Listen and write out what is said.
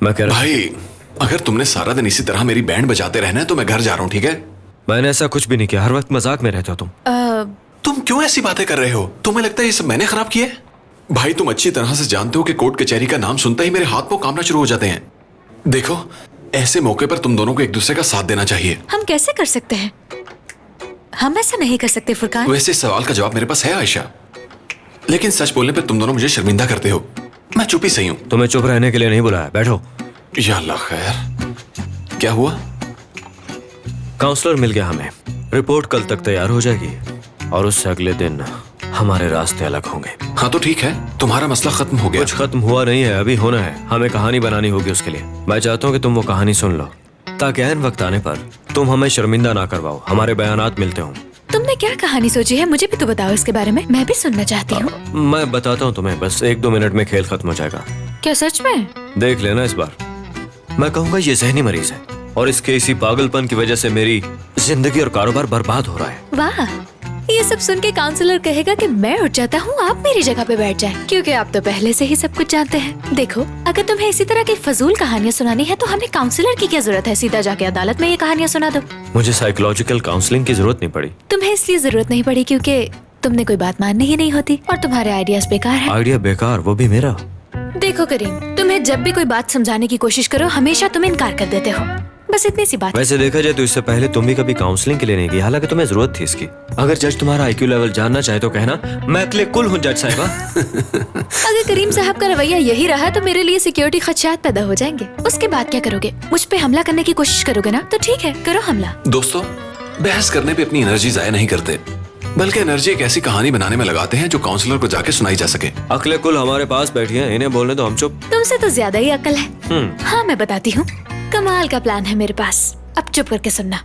मैं कह रहा भाई अगर तुमने सारा दिन इसी तरह मेरी बैंड बजाते रहना है तो मैं घर जा रहा हूँ, ठीक है? मैंने ऐसा कुछ भी नहीं किया, हर वक्त मजाक में रहते हो तुम। तुम क्यों ऐसी बातें कर रहे हो? तुम्हें लगता है ये सब मैंने खराब किया है? भाई तुम अच्छी तरह से जानते हो कि कोर्ट कचहरी का नाम सुनते ही मेरे हाथ पांव कांपना शुरू हो जाते हैं। देखो, ऐसे मौके पर तुम दोनों को एक दूसरे का साथ देना चाहिए। हम कैसे कर सकते हैं? हम ऐसा नहीं कर सकते फुरकान। वैसे इस सवाल का जवाब मेरे पास है आयशा, लेकिन सच बोलने पर तुम दोनों मुझे शर्मिंदा करते हो। मैं चुप ही सही हूँ। तुम्हें चुप रहने के लिए नहीं बुलाया, बैठो। या अल्लाह खैर, क्या हुआ? काउंसलर मिल गया हमें, रिपोर्ट कल तक तैयार हो जाएगी और उससे अगले दिन हमारे रास्ते अलग होंगे। हाँ तो ठीक है, तुम्हारा मसला खत्म हो गया। कुछ खत्म हुआ नहीं है, अभी होना है। हमें कहानी बनानी होगी उसके लिए। मैं चाहता हूँ कि तुम वो कहानी सुन लो ताकि ऐन वक्त आने पर तुम हमें शर्मिंदा ना करवाओ, हमारे बयानात मिलते हों। तुमने क्या कहानी सोची है? मुझे भी तो बताओ इसके बारे में, मैं भी सुनना चाहती हूँ। मैं बताता हूँ तुम्हें, बस 1-2 मिनट में खेल खत्म हो जाएगा। क्या सच में? देख लेना इस बार। मैं कहूँगा ये जहनी मरीज है और इसके इसी पागलपन की वजह से मेरी जिंदगी और कारोबार बर्बाद हो रहा है। वाह, ये सब सुन के काउंसलर कहेगा कि मैं उठ जाता हूँ, आप मेरी जगह पे बैठ जाएं, क्योंकि आप तो पहले से ही सब कुछ जानते हैं। देखो, अगर तुम्हें इसी तरह की फजूल कहानियाँ सुनानी है तो हमें काउंसलर की क्या जरूरत है? सीधा जाके अदालत में ये कहानियाँ सुना दो। मुझे साइकोलॉजिकल काउंसलिंग की जरूरत नहीं पड़ी। तुम्हें इसलिए जरूरत नहीं पड़ी क्योंकि तुमने कोई बात माननी ही नहीं होती और तुम्हारे आइडियाज बेकार है। आइडिया बेकार, वो भी मेरा। देखो करीम, तुम्हें जब भी कोई बात समझाने की कोशिश करो हमेशा तुम इनकार कर देते हो। बस इतनी सी बात। वैसे देखा जाए तो इससे पहले तुम भी कभी काउंसलिंग के लिए नहीं गई, हालांकि तुम्हें जरूरत थी इसकी। अगर जज तुम्हारा आईक्यू लेवल जानना चाहे तो कहना, मैं अकले कुल हूँ जज साहिबा। अगर करीम साहब का रवैया यही रहा तो मेरे लिए सिक्योरिटी खदशात पैदा हो जाएंगे। उसके बाद क्या करोगे? मुझ पे हमला करने की कोशिश करोगे ना? तो ठीक है, करो हमला। दोस्तों, बहस करने पे अपनी एनर्जी जाया नहीं करते, बल्कि एनर्जी एक ऐसी कहानी बनाने में लगाते हैं जो काउंसलर को जाके सुनाई जा सके। अकले कुल हमारे पास बैठी हैं, इन्हें बोलने दो, हम चुप। तुमसे तो ज्यादा ही अक्ल है। हाँ, मैं बताती हूँ, कमाल का प्लान है मेरे पास। अब चुप करके सुनना।